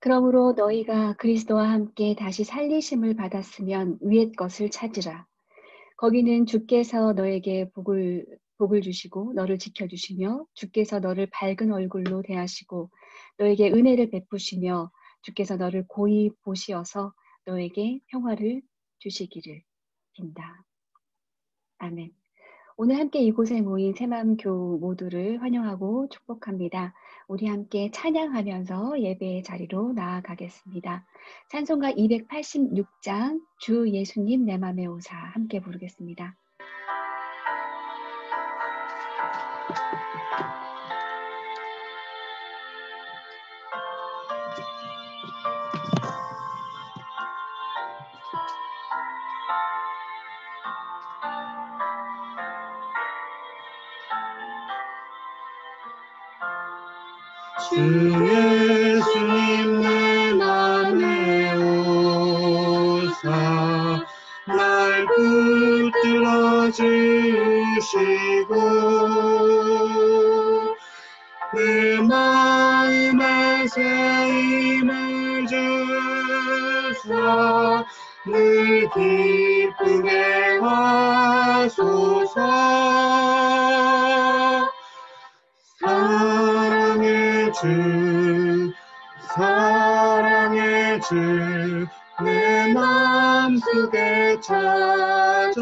그러므로 너희가 그리스도와 함께 다시 살리심을 받았으면 위의 것을 찾으라. 거기는 주께서 너에게 복을 주시고 너를 지켜주시며 주께서 너를 밝은 얼굴로 대하시고 너에게 은혜를 베푸시며 주께서 너를 고이 보시어서 너에게 평화를 주시기를 빈다. 아멘. 오늘 함께 이곳에 모인 새마음교 모두를 환영하고 축복합니다. 우리 함께 찬양하면서 예배의 자리로 나아가겠습니다. 찬송가 286장 주 예수님 내 맘에 오사 함께 부르겠습니다. 주 예수님 내 맘에 오사 날 붙들어 주시고 내 마음에 새 힘을 주사 늘 기쁘게 하소서. 사랑의 주, 내 마음속에 찾아오사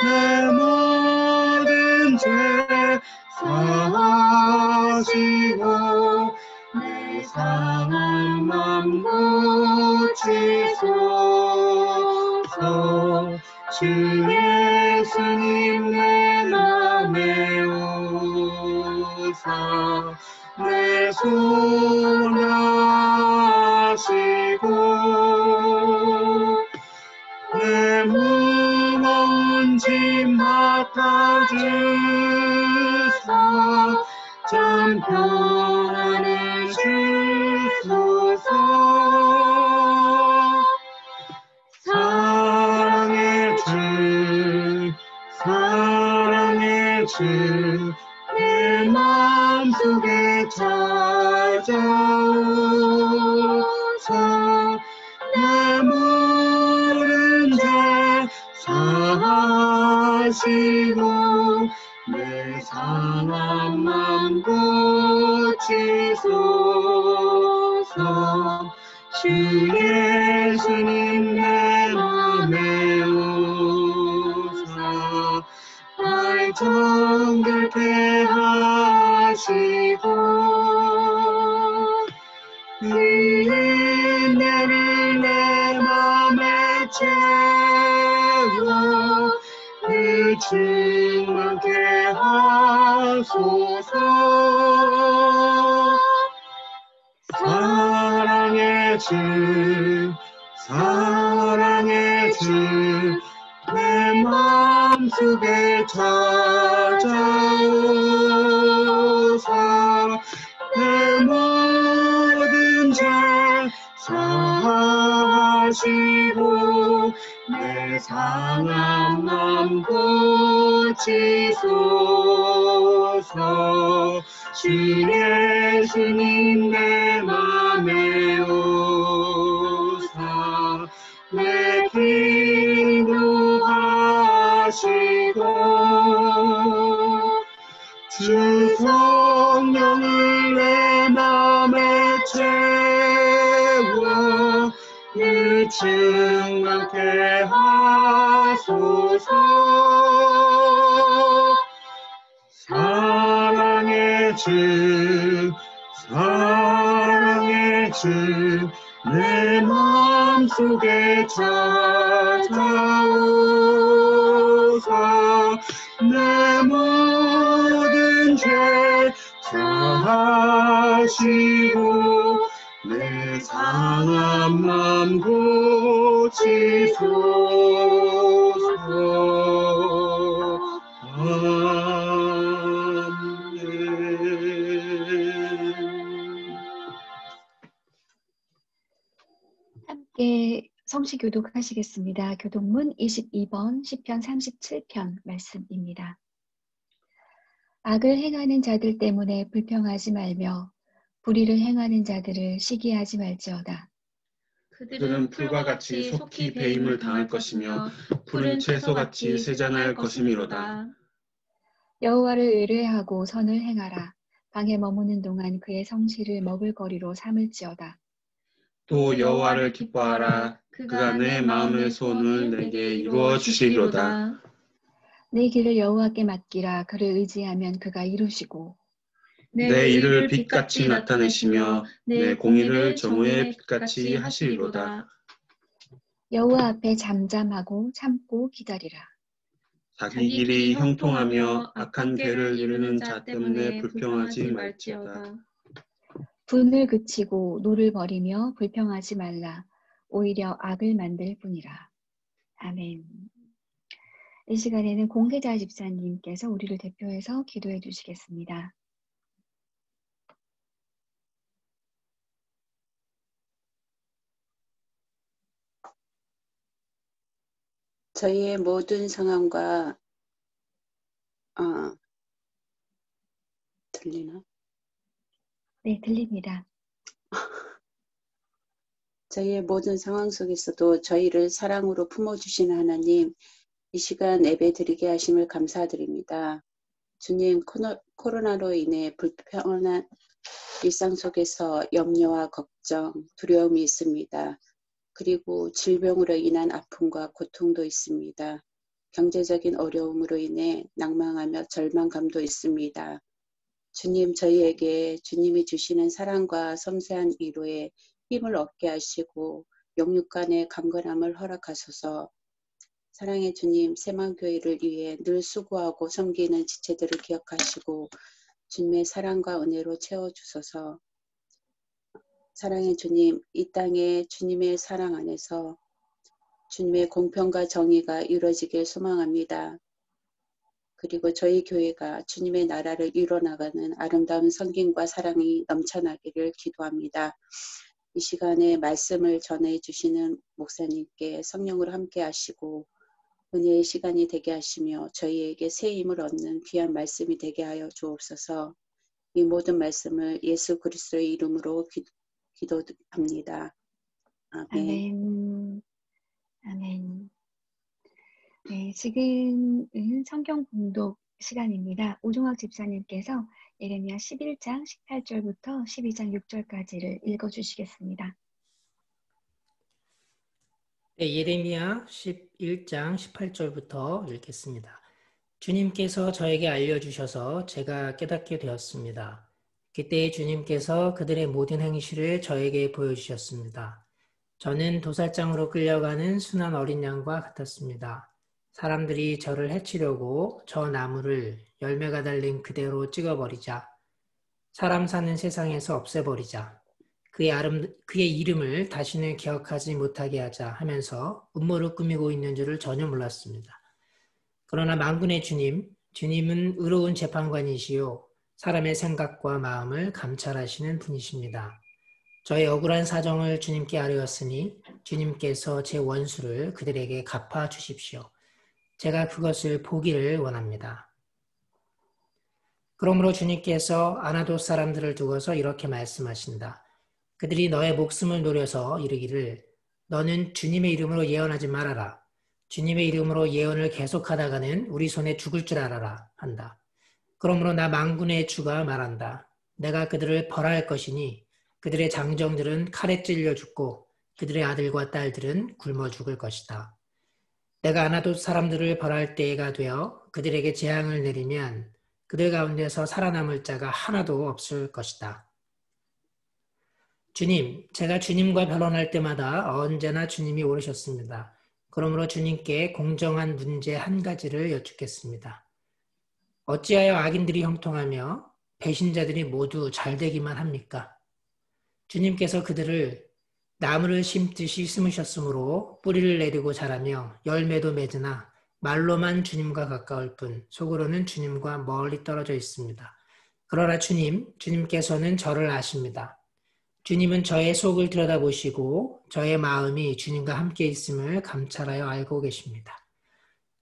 내 모든 죄 사하시고 내 상한 맘 고치소서. 주 예수님 내 맘에 오사 내 손 하시고 내 무거운 짐 맡아주사 참 평안을 주소서. 사랑의 주, 내 마음속에 찾아오사 내 모든 죄 사하시고 내 상한 맘 고치소서. 주 예수님 내 맘에 오사 날 정결케 하시고 은혜를 내 맘에 채워 늘 충만케 하소서. 사랑의 주, 내 마음속에 찾아오사 내 모든 죄 사하시고 내 상한 맘 고치소서. 주 예수님 내 맘에 오사 내 기도하시고 주 성령을 내 맘에 채워 늘 충만케 하소서. 사랑의 주, 내 마음속에 찾아오사 내 모든 죄 사하시고 내 상한 맘 고치소서. 함께 성시 교독하시겠습니다. 교독문 22번 시편 37편 말씀입니다. 악을 행하는 자들 때문에 불평하지 말며 불의를 행하는 자들을 시기하지 말지어다. 그들은 풀과 같이 속히 배임을 당할 것이며 푸른 채소같이 세잔할 것이미로다. 여호와를 의뢰하고 선을 행하라. 방에 머무는 동안 그의 성실을 먹을거리로 삼을지어다. 또 여호와를 기뻐하라. 그가 내 마음의 소원을 내게 이루어 주시리로다. 내 길을 여호와께 맡기라. 그를 의지하면 그가 이루시고 내 일을 빛같이 나타내시며 내 공의를 정오의 빛같이 하시리로다. 여호와 앞에 잠잠하고 참고 기다리라. 자기 길이 형통하며 악한 괴를 이루는 자 때문에 불평하지 말지어다. 분을 그치고 노를 버리며 불평하지 말라. 오히려 악을 만들 뿐이라. 아멘. 이 시간에는 공회자 집사님께서 우리를 대표해서 기도해 주시겠습니다. 저희의 모든 상황과 들리나? 네, 들립니다. 저희의 모든 상황 속에서도 저희를 사랑으로 품어주시는 하나님, 이 시간 예배드리게 하심을 감사드립니다. 주님, 코로나로 인해 불편한 일상 속에서 염려와 걱정, 두려움이 있습니다. 그리고 질병으로 인한 아픔과 고통도 있습니다. 경제적인 어려움으로 인해 낭망하며 절망감도 있습니다. 주님, 저희에게 주님이 주시는 사랑과 섬세한 위로에 힘을 얻게 하시고 영육간의 강건함을 허락하소서. 사랑의 주님, 새만교회를 위해 늘 수고하고 섬기는 지체들을 기억하시고 주님의 사랑과 은혜로 채워주소서. 사랑의 주님, 이 땅에 주님의 사랑 안에서 주님의 공평과 정의가 이루어지길 소망합니다. 그리고 저희 교회가 주님의 나라를 이뤄나가는 아름다운 성김과 사랑이 넘쳐나기를 기도합니다. 이 시간에 말씀을 전해주시는 목사님께 성령으로 함께 하시고 은혜의 시간이 되게 하시며 저희에게 새 힘을 얻는 귀한 말씀이 되게 하여 주옵소서. 이 모든 말씀을 예수 그리스도의 이름으로 기도합니다. 아멘. 아멘. 아멘. 네, 지금은 성경 봉독 시간입니다. 오종학 집사님께서 예레미야 11장 18절부터 12장 6절까지를 읽어주시겠습니다. 네, 예레미야 11장 18절부터 읽겠습니다. 주님께서 저에게 알려주셔서 제가 깨닫게 되었습니다. 그때 주님께서 그들의 모든 행실을 저에게 보여주셨습니다. 저는 도살장으로 끌려가는 순한 어린 양과 같았습니다. 사람들이 저를 해치려고 저 나무를 열매가 달린 그대로 찍어버리자, 사람 사는 세상에서 없애버리자, 그의 이름을 다시는 기억하지 못하게 하자 하면서 음모를 꾸미고 있는 줄을 전혀 몰랐습니다. 그러나 만군의 주님은 의로운 재판관이시요 사람의 생각과 마음을 감찰하시는 분이십니다. 저의 억울한 사정을 주님께 아뢰었으니 주님께서 제 원수를 그들에게 갚아주십시오. 제가 그것을 보기를 원합니다. 그러므로 주님께서 아나돗 사람들을 두고서 이렇게 말씀하신다. 그들이 너의 목숨을 노려서 이르기를 너는 주님의 이름으로 예언하지 말아라. 주님의 이름으로 예언을 계속하다가는 우리 손에 죽을 줄 알아라 한다. 그러므로 나 만군의 주가 말한다. 내가 그들을 벌할 것이니 그들의 장정들은 칼에 찔려 죽고 그들의 아들과 딸들은 굶어 죽을 것이다. 내가 아나돗 사람들을 벌할 때가 되어 그들에게 재앙을 내리면 그들 가운데서 살아남을 자가 하나도 없을 것이다. 주님, 제가 주님과 변론할 때마다 언제나 주님이 오르셨습니다. 그러므로 주님께 공정한 문제 한 가지를 여쭙겠습니다. 어찌하여 악인들이 형통하며 배신자들이 모두 잘되기만 합니까? 주님께서 그들을 나무를 심듯이 심으셨으므로 뿌리를 내리고 자라며 열매도 맺으나 말로만 주님과 가까울 뿐 속으로는 주님과 멀리 떨어져 있습니다. 그러나 주님께서는 저를 아십니다. 주님은 저의 속을 들여다보시고 저의 마음이 주님과 함께 있음을 감찰하여 알고 계십니다.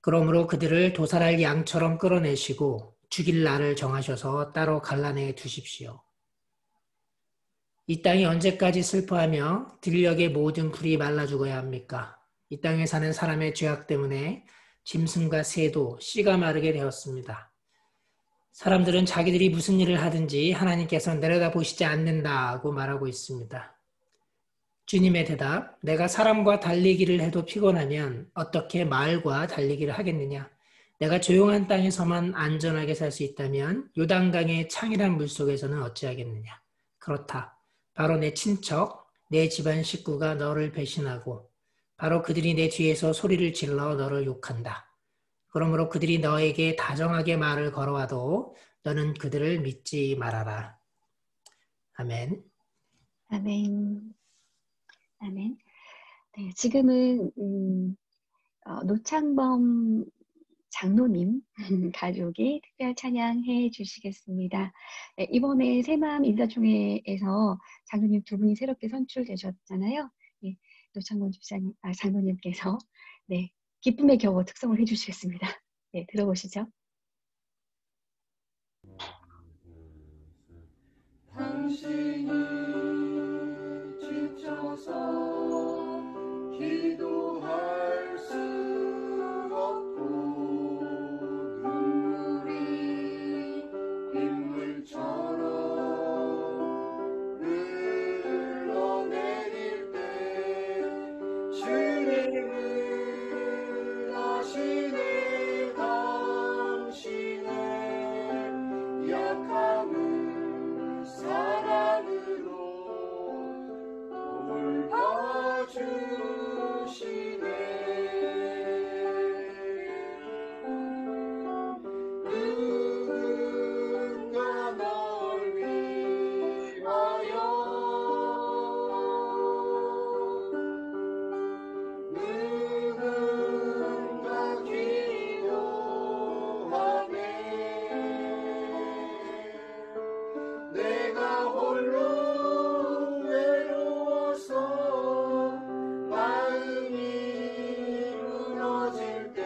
그러므로 그들을 도살할 양처럼 끌어내시고 죽일 날을 정하셔서 따로 갈라내 두십시오. 이 땅이 언제까지 슬퍼하며 들녘의 모든 풀이 말라 죽어야 합니까? 이 땅에 사는 사람의 죄악 때문에 짐승과 새도 씨가 마르게 되었습니다. 사람들은 자기들이 무슨 일을 하든지 하나님께서 내려다보시지 않는다고 말하고 있습니다. 주님의 대답, 내가 사람과 달리기를 해도 피곤하면 어떻게 말과 달리기를 하겠느냐? 내가 조용한 땅에서만 안전하게 살 수 있다면 요단강의 창이란 물속에서는 어찌하겠느냐? 그렇다. 바로 내 친척, 내 집안 식구가 너를 배신하고 바로 그들이 내 뒤에서 소리를 질러 너를 욕한다. 그러므로 그들이 너에게 다정하게 말을 걸어와도 너는 그들을 믿지 말아라. 아멘. 아멘. 아멘. 네, 지금은 노창범 장로님 가족이 특별 찬양해 주시겠습니다. 네, 이번에 새마음 인사총회에서 장로님 두 분이 새롭게 선출되셨잖아요. 네, 노창범 집사님, 장로님께서 네, 기쁨의 겨워 특성을 해주시겠습니다. 네, 들어보시죠. 당신이 지쳐서 기도할 수 없고 눈물이 빗물처럼 흘러내릴 때 주님을 아시네. 당신의 약함을 사랑으로 돌봐주시네. 누군가 널 위하여 누군가 기도하네. 내가 홀로 외로워서 마음이 무너질 때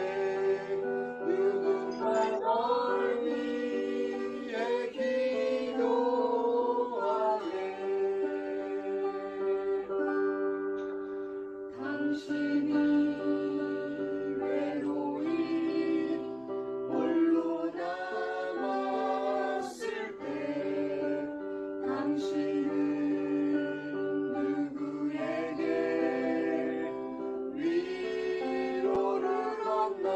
누군가 널 위해 기도하네. 당신이 외로이 홀로 남았을 때 당신은 누구에게 위로를 건너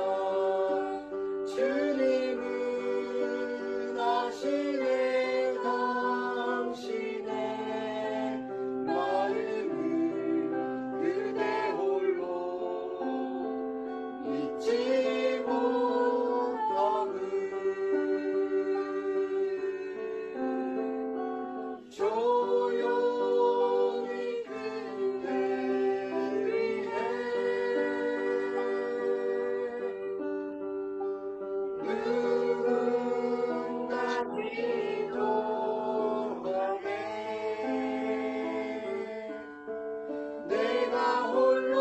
주님은 아시네. 당신의 마음을 그대 홀로 잊지 못함을 조용히 그대를 위해 누군가 기도하네. 내가 홀로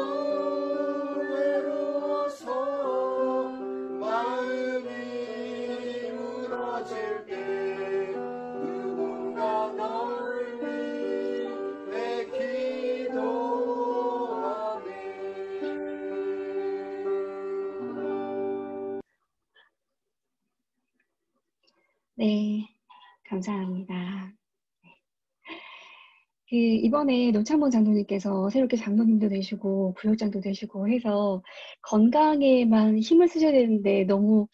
외로워서 마음이 무너질 때 누군가 널 위해 기도하네. 네, 감사합니다. 이번에 노창범 장로님께서 새롭게 장로님도 되시고 부역장도 되시고 해서 건강에만 힘을 쓰셔야 되는데 너무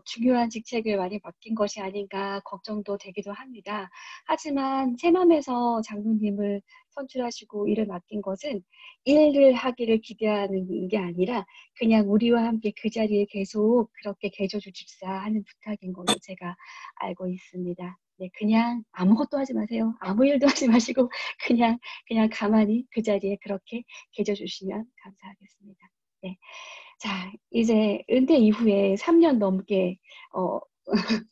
중요한 직책을 많이 맡긴 것이 아닌가 걱정도 되기도 합니다. 하지만 새맘에서 장로님을 선출하시고 일을 맡긴 것은 일을 하기를 기대하는 게 아니라 그냥 우리와 함께 그 자리에 계속 그렇게 계셔 주십사 하는 부탁인 걸로 제가 알고 있습니다. 네, 그냥 아무것도 하지 마세요. 아무 일도 하지 마시고 그냥 가만히 그 자리에 그렇게 계셔 주시면 감사하겠습니다. 네. 자, 이제 은퇴 이후에 3년 넘게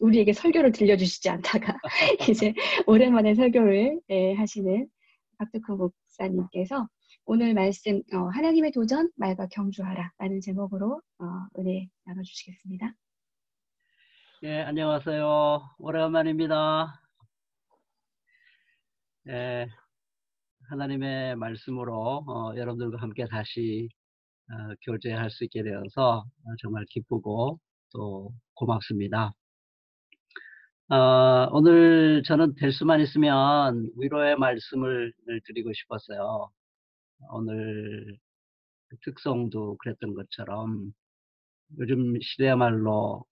우리에게 설교를 들려주시지 않다가 이제 오랜만에 설교를 하시는 박두크 목사님께서 오늘 말씀 하나님의 도전 말과 경주하라 라는 제목으로 은혜 나눠주시겠습니다. 예, 안녕하세요. 오래간만입니다. 예, 하나님의 말씀으로 여러분들과 함께 다시 교제할 수 있게 되어서 정말 기쁘고 또 고맙습니다. 오늘 저는 될 수만 있으면 위로의 말씀을 드리고 싶었어요. 오늘 특성도 그랬던 것처럼 요즘 시대야말로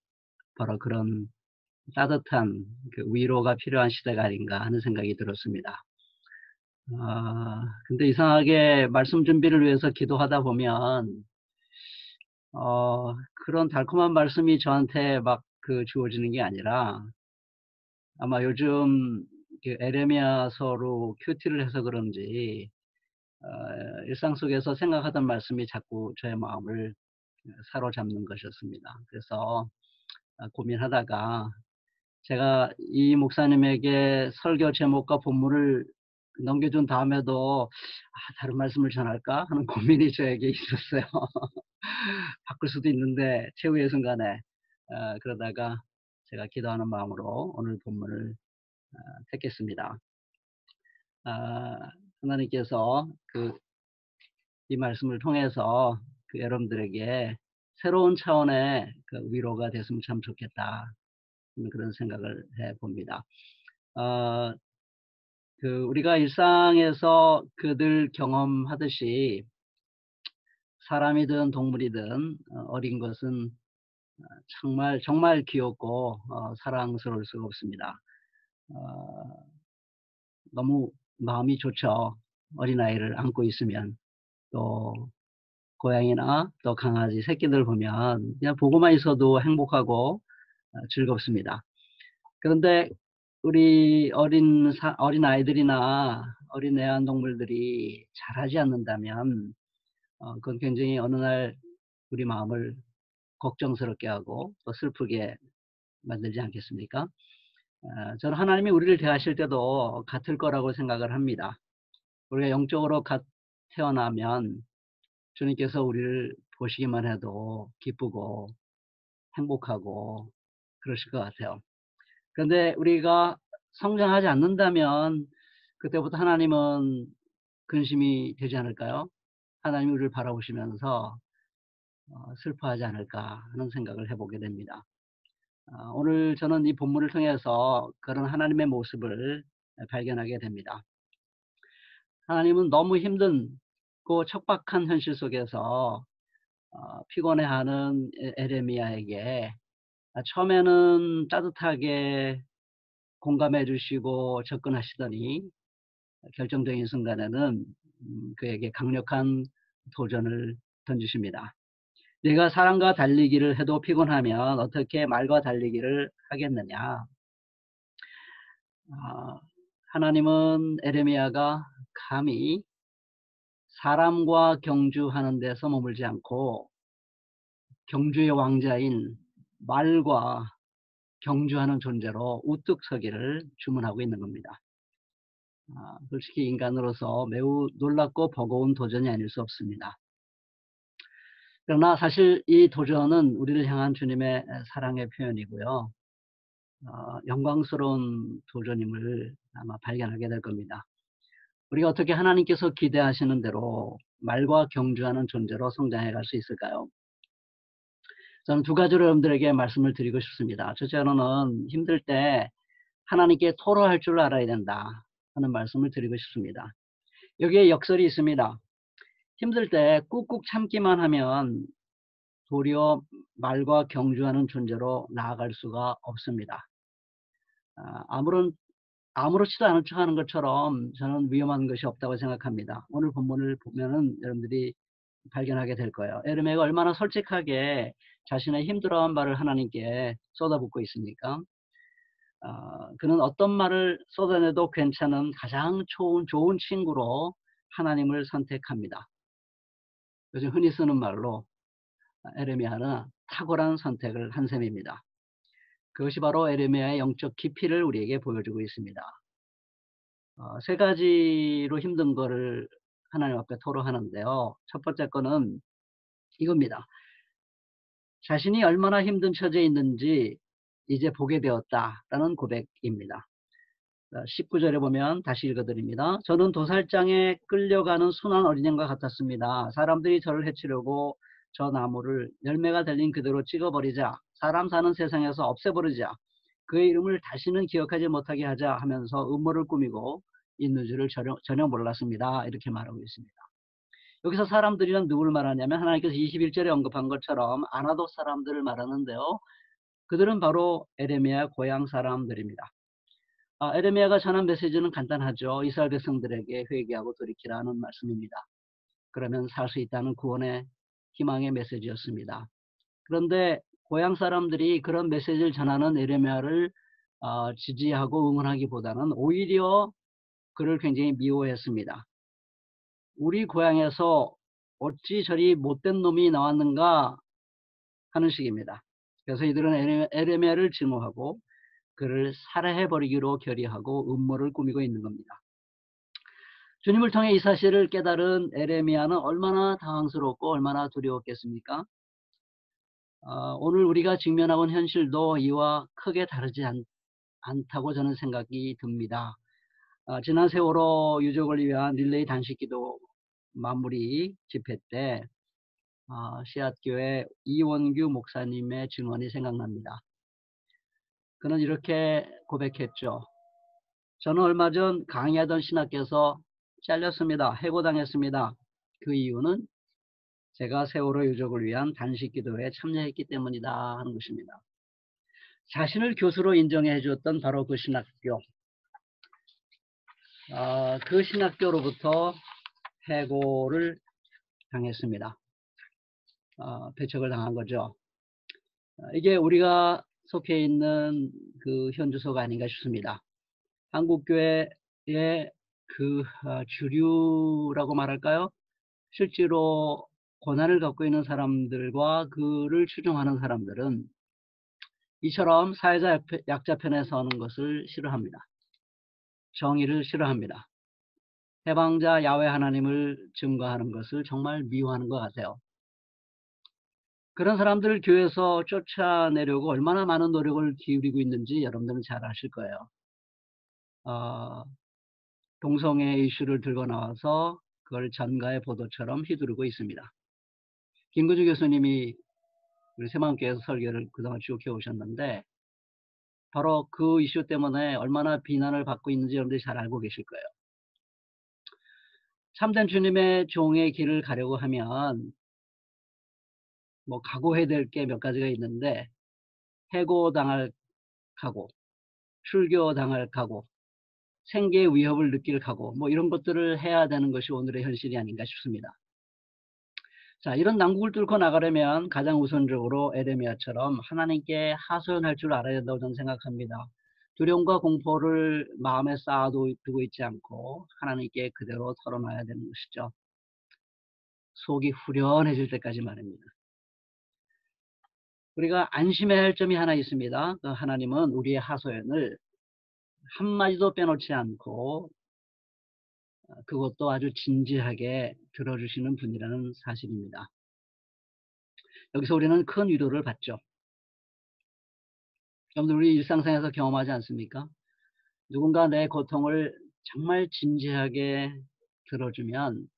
바로 그런 따뜻한 그 위로가 필요한 시대가 아닌가 하는 생각이 들었습니다. 근데 이상하게 말씀 준비를 위해서 기도하다 보면 그런 달콤한 말씀이 저한테 막 주어지는 게 아니라 아마 요즘 에레미야서로 큐티를 해서 그런지 일상 속에서 생각하던 말씀이 자꾸 저의 마음을 사로잡는 것이었습니다. 그래서 고민하다가 제가 이 목사님에게 설교 제목과 본문을 넘겨준 다음에도 다른 말씀을 전할까 하는 고민이 저에게 있었어요. 바꿀 수도 있는데 최후의 순간에 그러다가 제가 기도하는 마음으로 오늘 본문을 택했습니다. 하나님께서 이 말씀을 통해서 여러분들에게 새로운 차원의 위로가 됐으면 참 좋겠다 그런 생각을 해봅니다. 우리가 일상에서 늘 경험하듯이 사람이든 동물이든 어린 것은 정말 귀엽고 사랑스러울 수가 없습니다. 너무 마음이 좋죠. 어린아이를 안고 있으면. 또 고양이나 또 강아지 새끼들 보면 그냥 보고만 있어도 행복하고 즐겁습니다. 그런데 우리 어린 아이들이나 어린 애완동물들이 자라지 않는다면 그건 굉장히 어느 날 우리 마음을 걱정스럽게 하고 또 슬프게 만들지 않겠습니까? 저는 하나님이 우리를 대하실 때도 같을 거라고 생각을 합니다. 우리가 영적으로 태어나면 주님께서 우리를 보시기만 해도 기쁘고 행복하고 그러실 것 같아요. 그런데 우리가 성장하지 않는다면 그때부터 하나님은 근심이 되지 않을까요? 하나님이 우리를 바라보시면서 슬퍼하지 않을까 하는 생각을 해보게 됩니다. 오늘 저는 이 본문을 통해서 그런 하나님의 모습을 발견하게 됩니다. 하나님은 너무 힘든고 척박한 현실 속에서 피곤해하는 에레미야에게 처음에는 따뜻하게 공감해 주시고 접근하시더니 결정적인 순간에는 그에게 강력한 도전을 던지십니다. 네가 사람과 달리기를 해도 피곤하면 어떻게 말과 달리기를 하겠느냐. 하나님은 에레미야가 감히 사람과 경주하는 데서 머물지 않고 경주의 왕자인 말과 경주하는 존재로 우뚝 서기를 주문하고 있는 겁니다. 솔직히 인간으로서 매우 놀랍고 버거운 도전이 아닐 수 없습니다. 그러나 사실 이 도전은 우리를 향한 주님의 사랑의 표현이고요. 영광스러운 도전임을 아마 발견하게 될 겁니다. 우리가 어떻게 하나님께서 기대하시는 대로 말과 경주하는 존재로 성장해 갈 수 있을까요? 저는 두 가지로 여러분들에게 말씀을 드리고 싶습니다. 첫째로는 힘들 때 하나님께 토로할 줄 알아야 된다 하는 말씀을 드리고 싶습니다. 여기에 역설이 있습니다. 힘들 때 꾹꾹 참기만 하면 도리어 말과 경주하는 존재로 나아갈 수가 없습니다. 아무렇지도 않은 척하는 것처럼 저는 위험한 것이 없다고 생각합니다. 오늘 본문을 보면은 여러분들이 발견하게 될 거예요. 에르메가 얼마나 솔직하게 자신의 힘들어한 말을 하나님께 쏟아붓고 있습니까? 그는 어떤 말을 쏟아내도 괜찮은 가장 좋은 친구로 하나님을 선택합니다. 요즘 흔히 쓰는 말로 에레미야는 탁월한 선택을 한 셈입니다. 그것이 바로 에레미야의 영적 깊이를 우리에게 보여주고 있습니다. 세 가지로 힘든 거를 하나님 앞에 토로하는데요. 첫 번째 거는 이겁니다. 자신이 얼마나 힘든 처지에 있는지 이제 보게 되었다라는 고백입니다. 19절에 보면 다시 읽어드립니다. 저는 도살장에 끌려가는 순한 어린양과 같았습니다. 사람들이 저를 해치려고 저 나무를 열매가 달린 그대로 찍어버리자, 사람 사는 세상에서 없애버리자, 그의 이름을 다시는 기억하지 못하게 하자 하면서 음모를 꾸미고 있는 줄을 전혀 몰랐습니다. 이렇게 말하고 있습니다. 여기서 사람들이란 누구를 말하냐면 하나님께서 21절에 언급한 것처럼 아나돗 사람들을 말하는데요. 그들은 바로 에레미야 고향 사람들입니다. 에레미야가 전한 메시지는 간단하죠. 이스라엘 백성들에게 회개하고 돌이키라는 말씀입니다. 그러면 살 수 있다는 구원의 희망의 메시지였습니다. 그런데 고향 사람들이 그런 메시지를 전하는 에레미야를 지지하고 응원하기보다는 오히려 그를 굉장히 미워했습니다. 우리 고향에서 어찌 저리 못된 놈이 나왔는가 하는 식입니다. 그래서 이들은 에레미야를 증오하고 그를 살해해버리기로 결의하고 음모를 꾸미고 있는 겁니다. 주님을 통해 이 사실을 깨달은 에레미야는 얼마나 당황스럽고 얼마나 두려웠겠습니까? 오늘 우리가 직면하고 있는 현실도 이와 크게 다르지 않다고 저는 생각이 듭니다. 지난 세월호 유족을 위한 릴레이 단식기도 마무리 집회 때 씨앗교회 이원규 목사님의 증언이 생각납니다. 그는 이렇게 고백했죠. 저는 얼마 전 강의하던 신학교에서 잘렸습니다. 해고당했습니다. 그 이유는 제가 세월호 유족을 위한 단식기도에 참여했기 때문이다 하는 것입니다. 자신을 교수로 인정해 주었던 바로 그 신학교. 그 신학교로부터 해고를 당했습니다. 배척을 당한 거죠. 이게 우리가 속해 있는 그 현주소가 아닌가 싶습니다. 한국교회의 그 주류라고 말할까요? 실제로 고난을 갖고 있는 사람들과 그를 추종하는 사람들은 이처럼 사회자 약자 편에 서는 것을 싫어합니다. 정의를 싫어합니다. 해방자 야훼 하나님을 증거하는 것을 정말 미워하는 것 같아요. 그런 사람들을 교회에서 쫓아내려고 얼마나 많은 노력을 기울이고 있는지 여러분들은 잘 아실 거예요. 동성애 이슈를 들고 나와서 그걸 전가의 보도처럼 휘두르고 있습니다. 김구주 교수님이 우리 새마음교회에서 설교를 그동안 쭉 해오셨는데 바로 그 이슈 때문에 얼마나 비난을 받고 있는지 여러분들이 잘 알고 계실 거예요. 참된 주님의 종의 길을 가려고 하면 뭐 각오해야 될 게 몇 가지가 있는데 해고당할 각오, 출교당할 각오, 생계의 위협을 느낄 각오, 뭐 이런 것들을 해야 되는 것이 오늘의 현실이 아닌가 싶습니다. 자, 이런 난국을 뚫고 나가려면 가장 우선적으로 에레미야처럼 하나님께 하소연할 줄 알아야 된다고 저는 생각합니다. 두려움과 공포를 마음에 쌓아두고 있지 않고 하나님께 그대로 털어놔야 되는 것이죠. 속이 후련해질 때까지 말입니다. 우리가 안심해야 할 점이 하나 있습니다. 그 하나님은 우리의 하소연을 한마디도 빼놓지 않고 그것도 아주 진지하게 들어주시는 분이라는 사실입니다. 여기서 우리는 큰 위로를 받죠. 여러분들 우리 일상생활에서 경험하지 않습니까? 누군가 내 고통을 정말 진지하게 들어주면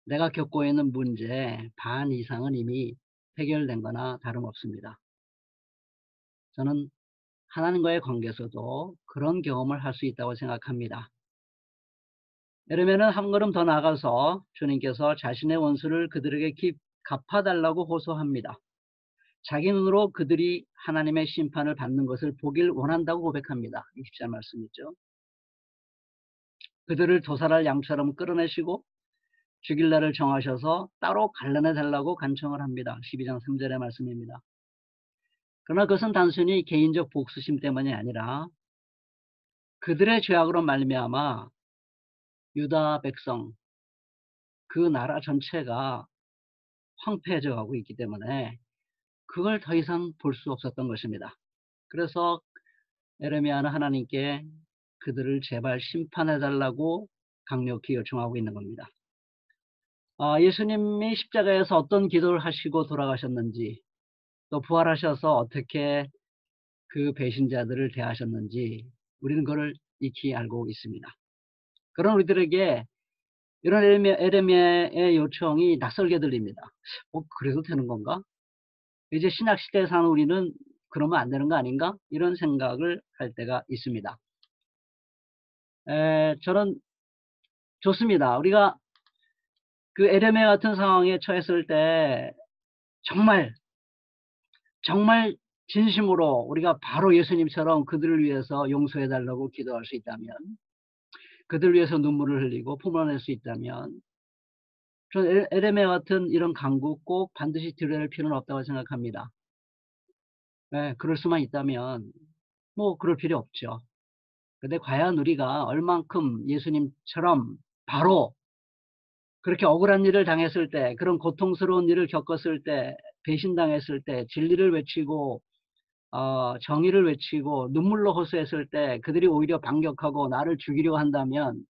내가 겪고 있는 문제 반 이상은 이미 해결된 거나 다름없습니다. 저는 하나님과의 관계에서도 그런 경험을 할 수 있다고 생각합니다. 이러면은 한 걸음 더 나가서 주님께서 자신의 원수를 그들에게 갚아달라고 호소합니다. 자기 눈으로 그들이 하나님의 심판을 받는 것을 보길 원한다고 고백합니다. 20절 말씀이죠. 그들을 도살할 양처럼 끌어내시고 죽일 날을 정하셔서 따로 갈라내달라고 간청을 합니다. 12장 3절의 말씀입니다. 그러나 그것은 단순히 개인적 복수심 때문이 아니라 그들의 죄악으로 말미암아 유다 백성, 그 나라 전체가 황폐해져 가고 있기 때문에 그걸 더 이상 볼 수 없었던 것입니다. 그래서 에레미야는 하나님께 그들을 제발 심판해달라고 강력히 요청하고 있는 겁니다. 예수님이 십자가에서 어떤 기도를 하시고 돌아가셨는지 또 부활하셔서 어떻게 그 배신자들을 대하셨는지 우리는 그걸 익히 알고 있습니다. 그런 우리들에게 이런 에레미야의 요청이 낯설게 들립니다. 그래도 되는 건가? 이제 신약시대에 사는 우리는 그러면 안 되는 거 아닌가? 이런 생각을 할 때가 있습니다. 저는 좋습니다. 우리가 그 에레미야 같은 상황에 처했을 때 정말 진심으로 우리가 바로 예수님처럼 그들을 위해서 용서해 달라고 기도할 수 있다면, 그들을 위해서 눈물을 흘리고 품어낼 수 있다면, 저는 에레미야 같은 이런 간구 꼭 반드시 드려야 할 필요는 없다고 생각합니다. 그럴 수만 있다면 뭐 그럴 필요 없죠. 근데 과연 우리가 얼만큼 예수님처럼 바로 그렇게 억울한 일을 당했을 때, 그런 고통스러운 일을 겪었을 때, 배신당했을 때, 진리를 외치고 정의를 외치고 눈물로 호소했을 때 그들이 오히려 반격하고 나를 죽이려 한다면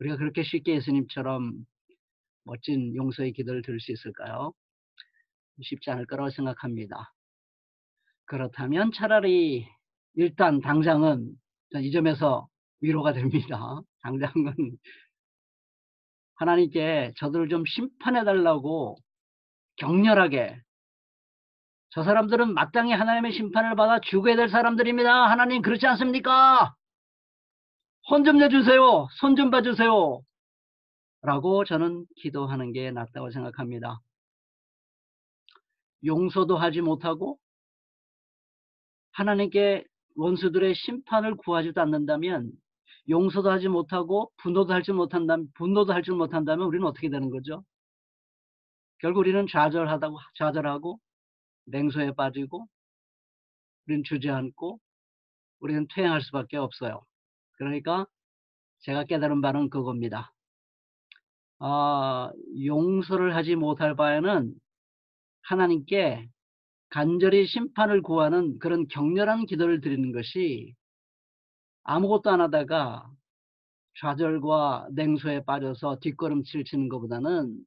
우리가 그렇게 쉽게 예수님처럼 멋진 용서의 기도를 드릴 수 있을까요? 쉽지 않을 거라고 생각합니다. 그렇다면 차라리 일단 당장은 이 점에서 위로가 됩니다. 당장은 하나님께 저들을 좀 심판해 달라고 격렬하게, 저 사람들은 마땅히 하나님의 심판을 받아 죽어야 될 사람들입니다. 하나님 그렇지 않습니까? 혼 좀 내주세요. 손 좀 봐주세요. 라고 저는 기도하는 게 낫다고 생각합니다. 용서도 하지 못하고 하나님께 원수들의 심판을 구하지도 않는다면, 용서도 하지 못하고 분노도 할 줄 못한다면 우리는 어떻게 되는 거죠? 결국 우리는 좌절하고 냉소에 빠지고 우리는 주저앉고 우리는 퇴행할 수밖에 없어요. 그러니까 제가 깨달은 바는 그겁니다. 용서를 하지 못할 바에는 하나님께 간절히 심판을 구하는 그런 격렬한 기도를 드리는 것이, 아무것도 안 하다가 좌절과 냉소에 빠져서 뒷걸음질 치는 것보다는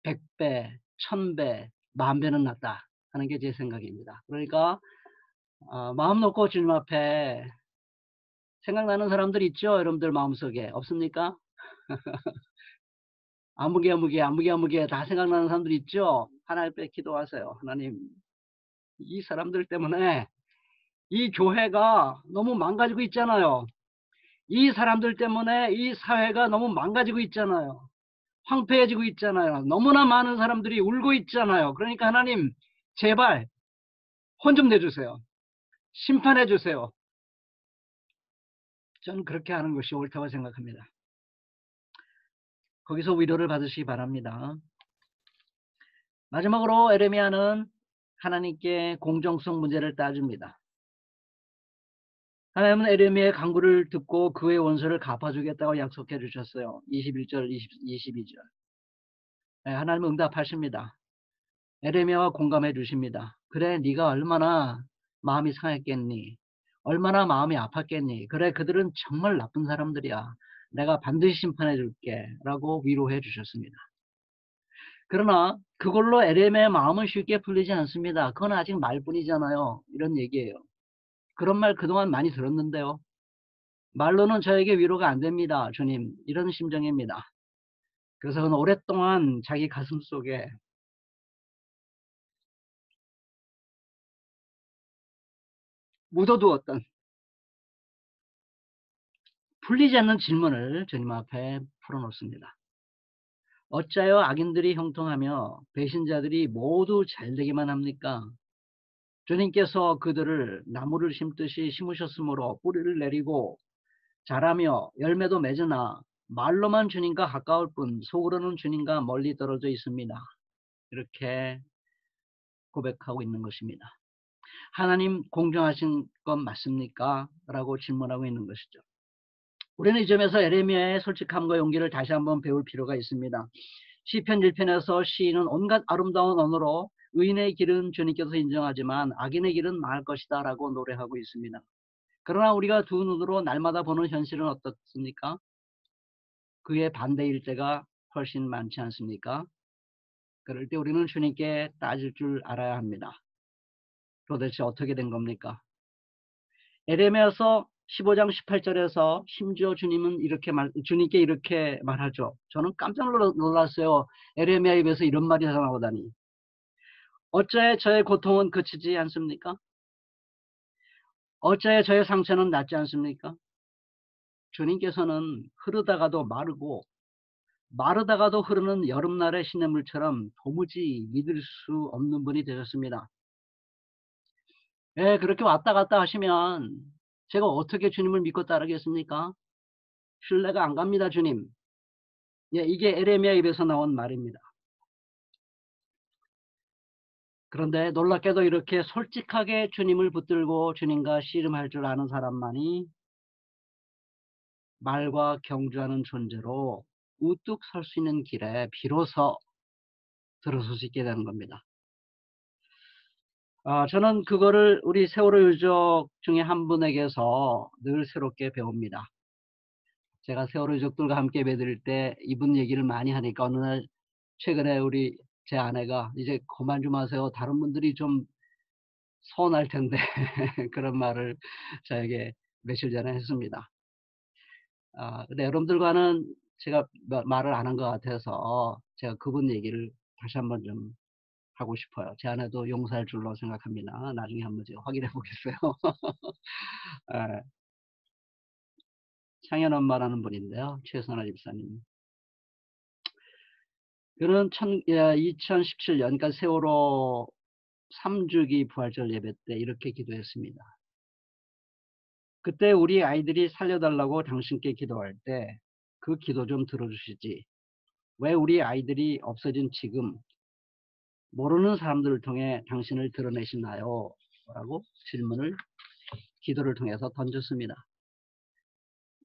100배, 1000배, 10,000배는 낫다 하는 게 제 생각입니다. 그러니까 마음 놓고 주님 앞에, 생각나는 사람들 있죠? 여러분들 마음속에 없습니까? 아무개 다 생각나는 사람들 있죠? 하나님 앞에 기도하세요. 하나님, 이 사람들 때문에 이 교회가 너무 망가지고 있잖아요. 이 사람들 때문에 이 사회가 너무 망가지고 있잖아요. 황폐해지고 있잖아요. 너무나 많은 사람들이 울고 있잖아요. 그러니까 하나님, 제발 혼 좀 내주세요. 심판해 주세요. 저는 그렇게 하는 것이 옳다고 생각합니다. 거기서 위로를 받으시기 바랍니다. 마지막으로 에레미야는 하나님께 공정성 문제를 따집니다. 하나님은 에레미야의 간구를 듣고 그의 원수를 갚아주겠다고 약속해 주셨어요. 21절, 22절. 하나님은 응답하십니다. 에레미야와 공감해 주십니다. 그래, 네가 얼마나 마음이 상했겠니? 얼마나 마음이 아팠겠니? 그래, 그들은 정말 나쁜 사람들이야. 내가 반드시 심판해 줄게 라고 위로해 주셨습니다. 그러나 그걸로 에레미야의 마음은 쉽게 풀리지 않습니다. 그건 아직 말뿐이잖아요. 이런 얘기예요. 그런 말 그동안 많이 들었는데요. 말로는 저에게 위로가 안 됩니다. 주님, 이런 심정입니다. 그래서 그는 오랫동안 자기 가슴 속에 묻어두었던 풀리지 않는 질문을 주님 앞에 풀어놓습니다. 어찌하여 악인들이 형통하며 배신자들이 모두 잘되기만 합니까? 주님께서 그들을 나무를 심듯이 심으셨으므로 뿌리를 내리고 자라며 열매도 맺으나 말로만 주님과 가까울 뿐 속으로는 주님과 멀리 떨어져 있습니다. 이렇게 고백하고 있는 것입니다. 하나님 공정하신 것 맞습니까? 라고 질문하고 있는 것이죠. 우리는 이 점에서 에레미야의 솔직함과 용기를 다시 한번 배울 필요가 있습니다. 시편 1편에서 시인은 온갖 아름다운 언어로 의인의 길은 주님께서 인정하지만 악인의 길은 망할 것이다 라고 노래하고 있습니다. 그러나 우리가 두 눈으로 날마다 보는 현실은 어떻습니까? 그의 반대일 때가 훨씬 많지 않습니까? 그럴 때 우리는 주님께 따질 줄 알아야 합니다. 도대체 어떻게 된 겁니까? 에레미야서 15장 18절에서 심지어 주님께 이렇게 말하죠. 저는 깜짝 놀랐어요. 에레미야 입에서 이런 말이 나오다니. 어째 저의 고통은 그치지 않습니까? 어째 저의 상처는 낫지 않습니까? 주님께서는 흐르다가도 마르다가도 흐르는 여름날의 시냇물처럼 도무지 믿을 수 없는 분이 되셨습니다. 예, 그렇게 왔다 갔다 하시면 제가 어떻게 주님을 믿고 따르겠습니까? 신뢰가 안 갑니다, 주님. 예, 이게 에레미야 입에서 나온 말입니다. 그런데 놀랍게도 이렇게 솔직하게 주님을 붙들고 주님과 씨름할 줄 아는 사람만이 말과 경주하는 존재로 우뚝 설 수 있는 길에 비로소 들어설 수 있게 되는 겁니다. 저는 그거를 우리 세월호 유족 중에 한 분에게서 늘 새롭게 배웁니다. 제가 세월호 유족들과 함께 매들 때 이분 얘기를 많이 하니까 어느 날 최근에 제 아내가 이제 그만 좀 하세요. 다른 분들이 좀 서운할 텐데 그런 말을 저에게 며칠 전에 했습니다. 근데 여러분들과는 제가 말을 안 한 것 같아서 제가 그분 얘기를 다시 한번 좀 하고 싶어요. 제 아내도 용서할 줄로 생각합니다. 나중에 한번 제가 확인해 보겠어요. 창현 엄마라는 분인데요. 최선아 집사님. 그는 2017년, 그러니까 세월호 3주기 부활절 예배 때 이렇게 기도했습니다. 그때 우리 아이들이 살려달라고 당신께 기도할 때 그 기도 좀 들어주시지. 왜 우리 아이들이 없어진 지금 모르는 사람들을 통해 당신을 드러내시나요? 라고 기도를 통해서 던졌습니다.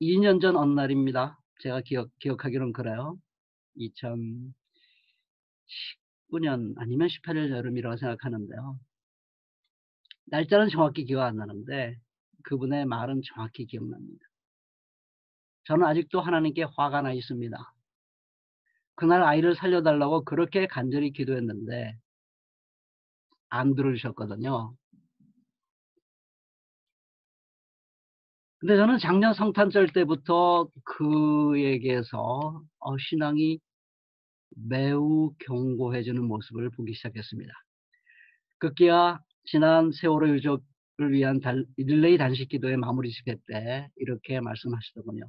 2년 전 어느 날입니다. 제가 기억하기로는 그래요. 2019년 아니면 18년 여름이라고 생각하는데요. 날짜는 정확히 기억 안 나는데 그분의 말은 정확히 기억납니다. 저는 아직도 하나님께 화가 나 있습니다. 그날 아이를 살려달라고 그렇게 간절히 기도했는데 안 들어주셨거든요. 근데 저는 작년 성탄절 때부터 그에게서 신앙이 매우 견고해지는 모습을 보기 시작했습니다. 급기야 지난 세월호 유족을 위한 릴레이 단식 기도의 마무리 집회 때 이렇게 말씀하시더군요.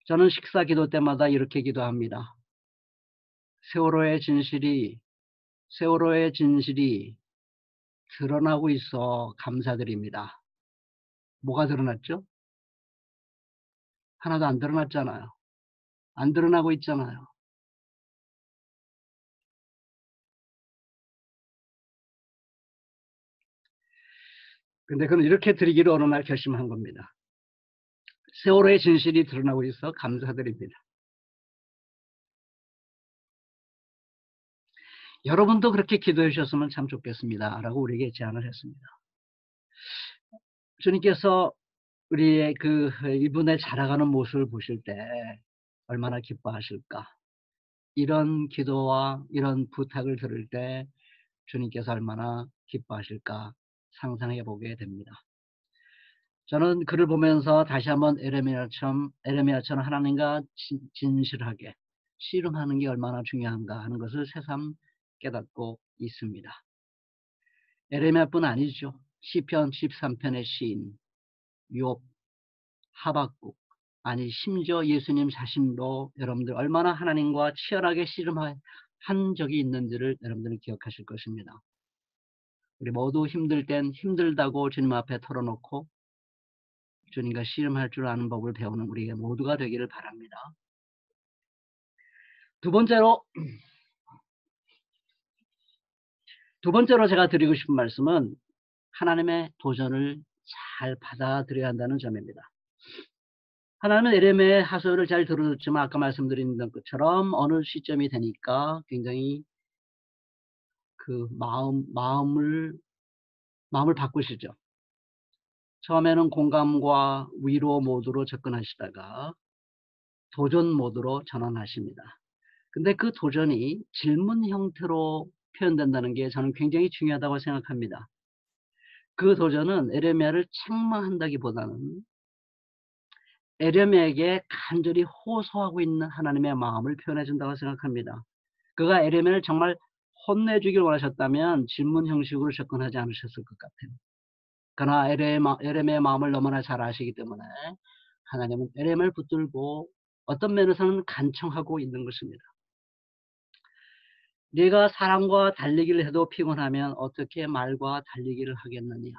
저는 식사 기도 때마다 이렇게 기도합니다. 세월호의 진실이 드러나고 있어 감사드립니다. 뭐가 드러났죠? 하나도 안 드러났잖아요. 안 드러나고 있잖아요. 근데 그는 이렇게 드리기로 어느 날 결심한 겁니다. 세월호의 진실이 드러나고 있어 감사드립니다. 여러분도 그렇게 기도해 주셨으면 참 좋겠습니다. 라고 우리에게 제안을 했습니다. 주님께서 우리의 이분의 자라가는 모습을 보실 때 얼마나 기뻐하실까. 이런 기도와 이런 부탁을 들을 때 주님께서 얼마나 기뻐하실까 상상해 보게 됩니다. 저는 글을 보면서 다시 한번 에레미야처럼 하나님과 진실하게 씨름하는 게 얼마나 중요한가 하는 것을 새삼 깨닫고 있습니다. 에레미야뿐 아니죠. 시편 13편의 시인, 욥, 하박국, 아니 심지어 예수님 자신도 여러분들 얼마나 하나님과 치열하게 씨름한 적이 있는지를 여러분들은 기억하실 것입니다. 우리 모두 힘들 땐 힘들다고 주님 앞에 털어놓고 주님과 씨름할 줄 아는 법을 배우는 우리 모두가 되기를 바랍니다. 두 번째로 제가 드리고 싶은 말씀은 하나님의 도전을 잘 받아들여야 한다는 점입니다. 하나님은 에레미야의 하소연을 잘 들어줬지만 아까 말씀드린 것처럼 어느 시점이 되니까 굉장히 마음을 바꾸시죠. 처음에는 공감과 위로 모드로 접근하시다가 도전 모드로 전환하십니다. 근데 그 도전이 질문 형태로 표현된다는 게 저는 굉장히 중요하다고 생각합니다. 그 도전은 에레미야를 책망한다기보다는 에레미야에게 간절히 호소하고 있는 하나님의 마음을 표현해 준다고 생각합니다. 그가 에레미야를 정말 혼내주길 원하셨다면 질문 형식으로 접근하지 않으셨을 것 같아요. 그러나 에레미야의 마음을 너무나 잘 아시기 때문에 하나님은 에레미야를 붙들고 어떤 면에서는 간청하고 있는 것입니다. 네가 사람과 달리기를 해도 피곤하면 어떻게 말과 달리기를 하겠느냐.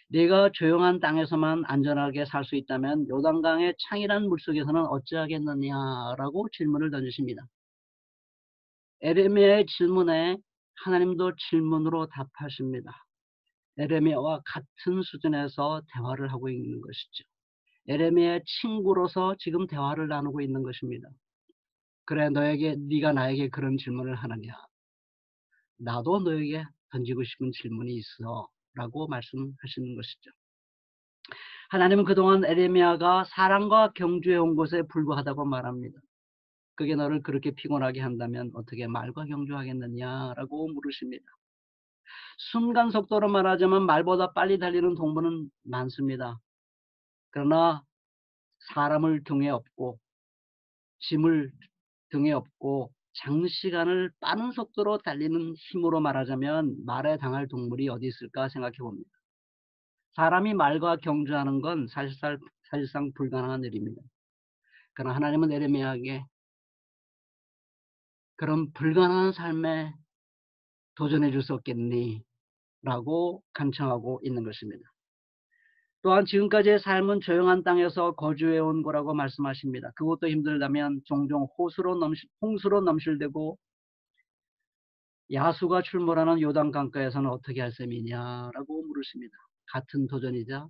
네가 조용한 땅에서만 안전하게 살 수 있다면 요단강의 창이란 물속에서는 어찌하겠느냐라고 질문을 던지십니다. 에레미야의 질문에 하나님도 질문으로 답하십니다. 에레미야와 같은 수준에서 대화를 하고 있는 것이죠. 에레미야의 친구로서 지금 대화를 나누고 있는 것입니다. 그래, 네가 나에게 그런 질문을 하느냐. 나도 너에게 던지고 싶은 질문이 있어 라고 말씀하시는 것이죠. 하나님은 그동안 에레미야가 사랑과 경주해 온 것에 불과하다고 말합니다. 그게 너를 그렇게 피곤하게 한다면 어떻게 말과 경주하겠느냐라고 물으십니다. 순간 속도로 말하자면 말보다 빨리 달리는 동물은 많습니다. 그러나 사람을 등에 업고 짐을 등에 업고 장시간을 빠른 속도로 달리는 힘으로 말하자면 말에 당할 동물이 어디 있을까 생각해 봅니다. 사람이 말과 경주하는 건 사실상 불가능한 일입니다. 그러나 하나님은 에레미야에게 그런 불가능한 삶에 도전해 줄 수 없겠니? 라고 간청하고 있는 것입니다. 또한 지금까지의 삶은 조용한 땅에서 거주해 온 거라고 말씀하십니다. 그것도 힘들다면 종종 홍수로 넘실대고 야수가 출몰하는 요단 강가에서는 어떻게 할 셈이냐라고 물으십니다. 같은 도전이자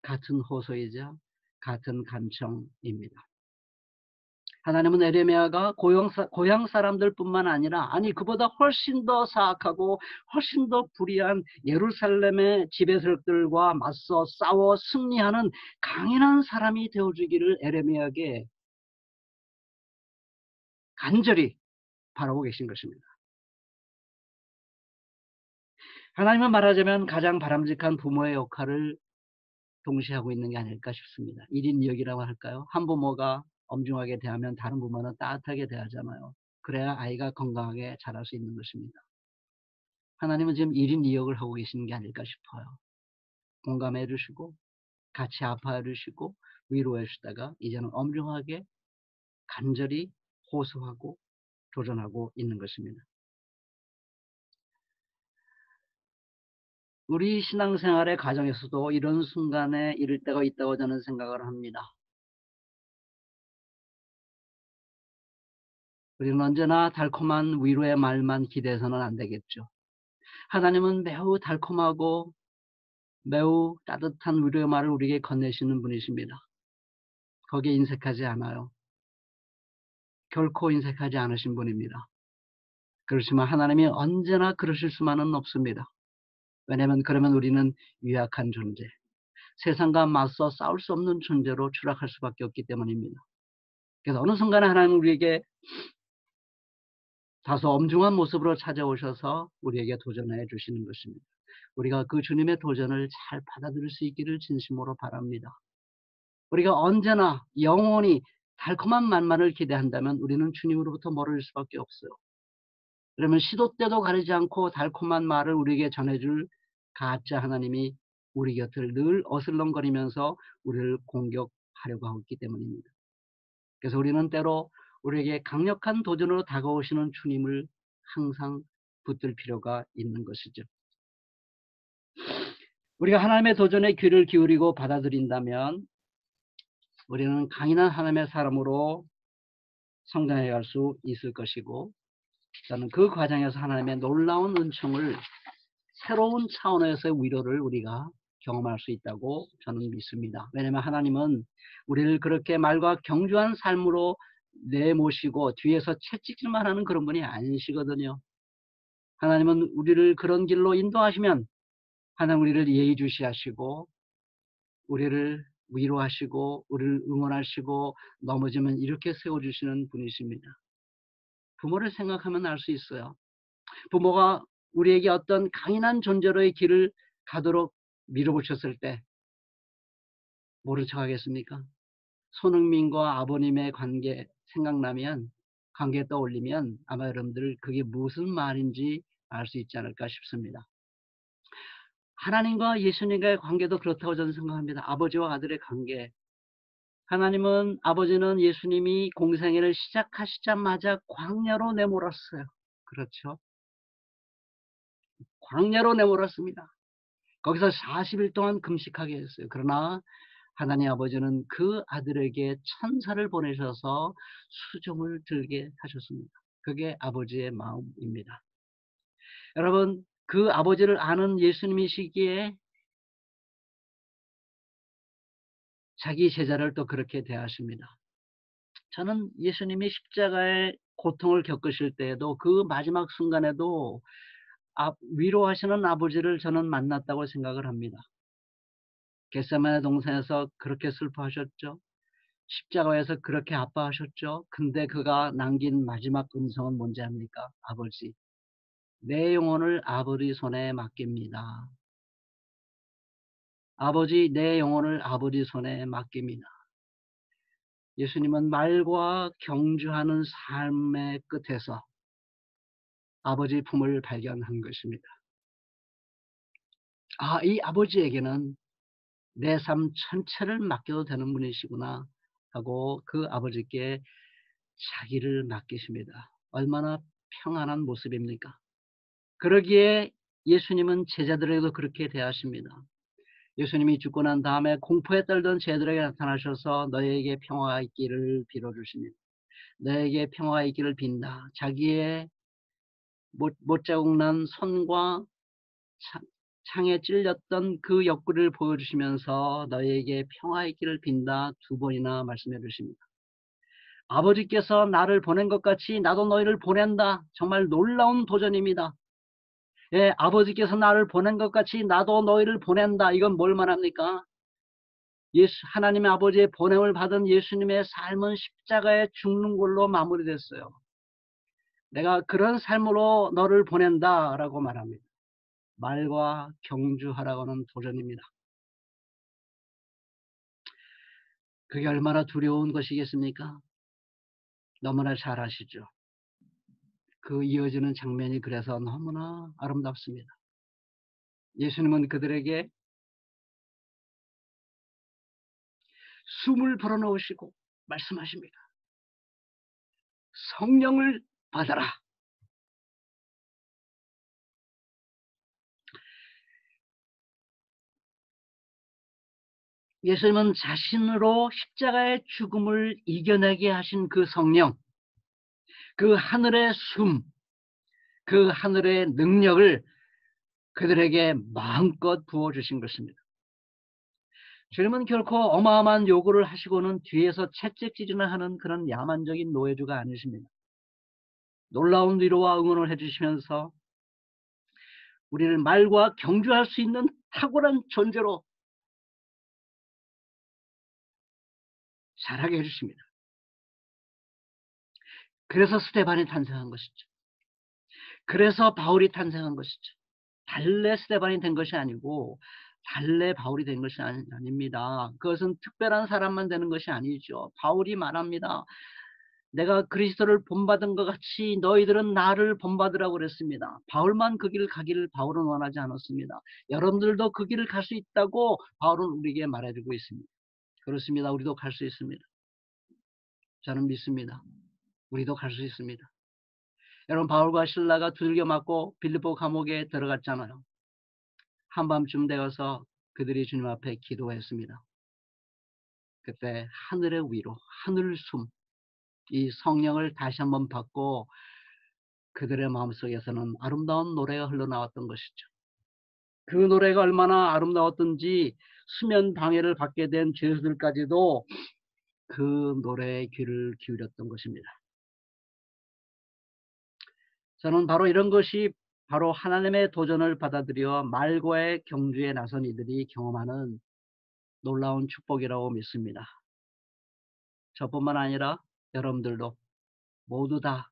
같은 호소이자 같은 간청입니다. 하나님은 에레미야가 고향 사람들뿐만 아니라 그보다 훨씬 더 사악하고 훨씬 더 불의한 예루살렘의 지배세력들과 맞서 싸워 승리하는 강인한 사람이 되어주기를 에레미야에게 간절히 바라고 계신 것입니다. 하나님은 말하자면 가장 바람직한 부모의 역할을 동시에 하고 있는 게 아닐까 싶습니다. 1인 2역이라고 할까요? 한 부모가 엄중하게 대하면 다른 부모는 따뜻하게 대하잖아요. 그래야 아이가 건강하게 자랄 수 있는 것입니다. 하나님은 지금 1인 2역을 하고 계시는 게 아닐까 싶어요. 공감해 주시고 같이 아파해 주시고 위로해 주시다가 이제는 엄중하게 간절히 호소하고 도전하고 있는 것입니다. 우리 신앙생활의 과정에서도 이런 순간에 이를 때가 있다고 저는 생각을 합니다. 우리는 언제나 달콤한 위로의 말만 기대해서는 안 되겠죠. 하나님은 매우 달콤하고 매우 따뜻한 위로의 말을 우리에게 건네시는 분이십니다. 거기에 인색하지 않아요. 결코 인색하지 않으신 분입니다. 그렇지만 하나님이 언제나 그러실 수만은 없습니다. 왜냐하면 그러면 우리는 유약한 존재, 세상과 맞서 싸울 수 없는 존재로 추락할 수밖에 없기 때문입니다. 그래서 어느 순간에 하나님은 우리에게 다소 엄중한 모습으로 찾아오셔서 우리에게 도전해 주시는 것입니다. 우리가 그 주님의 도전을 잘 받아들일 수 있기를 진심으로 바랍니다. 우리가 언제나 영원히 달콤한 말만을 기대한다면 우리는 주님으로부터 멀어질 수밖에 없어요. 그러면 시도 때도 가리지 않고 달콤한 말을 우리에게 전해줄 가짜 하나님이 우리 곁을 늘 어슬렁거리면서 우리를 공격하려고 하고 있기 때문입니다. 그래서 우리는 때로 우리에게 강력한 도전으로 다가오시는 주님을 항상 붙들 필요가 있는 것이죠. 우리가 하나님의 도전에 귀를 기울이고 받아들인다면 우리는 강인한 하나님의 사람으로 성장해 갈 수 있을 것이고, 저는 그 과정에서 하나님의 놀라운 은총을, 새로운 차원에서의 위로를 우리가 경험할 수 있다고 저는 믿습니다. 왜냐하면 하나님은 우리를 그렇게 말과 경주한 삶으로 내모시고 뒤에서 채찍질만 하는 그런 분이 아니시거든요. 하나님은 우리를 그런 길로 인도하시면 하나님 우리를 예의주시하시고 우리를 위로하시고 우리를 응원하시고 넘어지면 이렇게 세워주시는 분이십니다. 부모를 생각하면 알 수 있어요. 부모가 우리에게 어떤 강인한 존재로의 길을 가도록 밀어붙였을 때 모른 척 하겠습니까? 손흥민과 아버님의 관계 생각나면, 관계 떠올리면 아마 여러분들 그게 무슨 말인지 알 수 있지 않을까 싶습니다. 하나님과 예수님과의 관계도 그렇다고 저는 생각합니다. 아버지와 아들의 관계. 하나님은, 아버지는 예수님이 공생애를 시작하시자마자 광야로 내몰았어요. 그렇죠? 광야로 내몰았습니다. 거기서 40일 동안 금식하게 했어요. 그러나 하나님 아버지는 그 아들에게 천사를 보내셔서 수종을 들게 하셨습니다. 그게 아버지의 마음입니다. 여러분, 그 아버지를 아는 예수님이시기에 자기 제자를 또 그렇게 대하십니다. 저는 예수님이 십자가의 고통을 겪으실 때에도, 그 마지막 순간에도 위로하시는 아버지를 저는 만났다고 생각을 합니다. 겟세마네 동산에서 그렇게 슬퍼하셨죠. 십자가에서 그렇게 아파하셨죠. 근데 그가 남긴 마지막 음성은 뭔지 압니까? 아버지, 내 영혼을 아버지 손에 맡깁니다. 아버지, 내 영혼을 아버지 손에 맡깁니다. 예수님은 말과 경주하는 삶의 끝에서 아버지 품을 발견한 것입니다. 이 아버지에게는 내 삶 전체를 맡겨도 되는 분이시구나 하고 그 아버지께 자기를 맡기십니다. 얼마나 평안한 모습입니까? 그러기에 예수님은 제자들에게도 그렇게 대하십니다. 예수님이 죽고 난 다음에 공포에 떨던 제자들에게 나타나셔서 너희에게 평화가 있기를 빌어주십니다. 너희에게 평화가 있기를 빈다. 자기의 못자국 난 손과 창에 찔렸던 그 옆구리를 보여주시면서 너희에게 평화 있기를 빈다 2번이나 말씀해 주십니다. 아버지께서 나를 보낸 것 같이 나도 너희를 보낸다. 정말 놀라운 도전입니다. 예, 아버지께서 나를 보낸 것 같이 나도 너희를 보낸다. 이건 뭘 말합니까? 하나님의 아버지의 보냄을 받은 예수님의 삶은 십자가에 죽는 걸로 마무리됐어요. 내가 그런 삶으로 너를 보낸다 라고 말합니다. 말과 경주하라고 하는 도전입니다. 그게 얼마나 두려운 것이겠습니까? 너무나 잘 아시죠? 그 이어지는 장면이 그래서 너무나 아름답습니다. 예수님은 그들에게 숨을 불어넣으시고 말씀하십니다. 성령을 받아라. 예수님은 자신으로 십자가의 죽음을 이겨내게 하신 그 성령, 그 하늘의 숨, 그 하늘의 능력을 그들에게 마음껏 부어주신 것입니다. 주님은 결코 어마어마한 요구를 하시고는 뒤에서 채찍질이나 하는 그런 야만적인 노예주가 아니십니다. 놀라운 위로와 응원을 해주시면서 우리를 말과 경주할 수 있는 탁월한 존재로 자라게 해주십니다. 그래서 스데반이 탄생한 것이죠. 그래서 바울이 탄생한 것이죠. 달래 스데반이 된 것이 아니고 달래 바울이 된 것이 아닙니다. 그것은 특별한 사람만 되는 것이 아니죠. 바울이 말합니다. 내가 그리스도를 본받은 것 같이 너희들은 나를 본받으라고 그랬습니다. 바울만 그 길을 가기를 바울은 원하지 않았습니다. 여러분들도 그 길을 갈 수 있다고 바울은 우리에게 말해주고 있습니다. 그렇습니다. 우리도 갈 수 있습니다. 저는 믿습니다. 우리도 갈 수 있습니다. 여러분, 바울과 실라가 두들겨 맞고 빌립보 감옥에 들어갔잖아요. 한밤쯤 되어서 그들이 주님 앞에 기도했습니다. 그때 하늘의 위로, 하늘 숨, 이 성령을 다시 한번 받고 그들의 마음속에서는 아름다운 노래가 흘러나왔던 것이죠. 그 노래가 얼마나 아름다웠던지 수면 방해를 받게 된 죄수들까지도 그 노래에 귀를 기울였던 것입니다. 저는 바로 이런 것이 바로 하나님의 도전을 받아들여 말과의 경주에 나선 이들이 경험하는 놀라운 축복이라고 믿습니다. 저뿐만 아니라 여러분들도 모두 다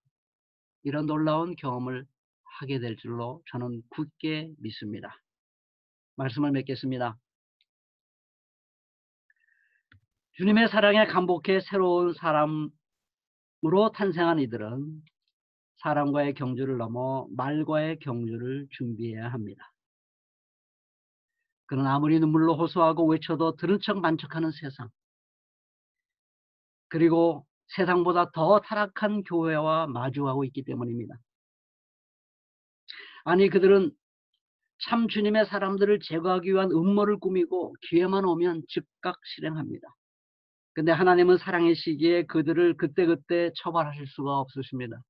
이런 놀라운 경험을 하게 될 줄로 저는 굳게 믿습니다. 말씀을 맺겠습니다. 주님의 사랑에 감복해 새로운 사람으로 탄생한 이들은 사람과의 경주를 넘어 말과의 경주를 준비해야 합니다. 그는 아무리 눈물로 호소하고 외쳐도 들은 척 만척하는 세상, 그리고 세상보다 더 타락한 교회와 마주하고 있기 때문입니다. 아니, 그들은 참 주님의 사람들을 제거하기 위한 음모를 꾸미고 기회만 오면 즉각 실행합니다. 근데 하나님은 사랑이시기에 그들을 그때그때 처벌하실 수가 없으십니다.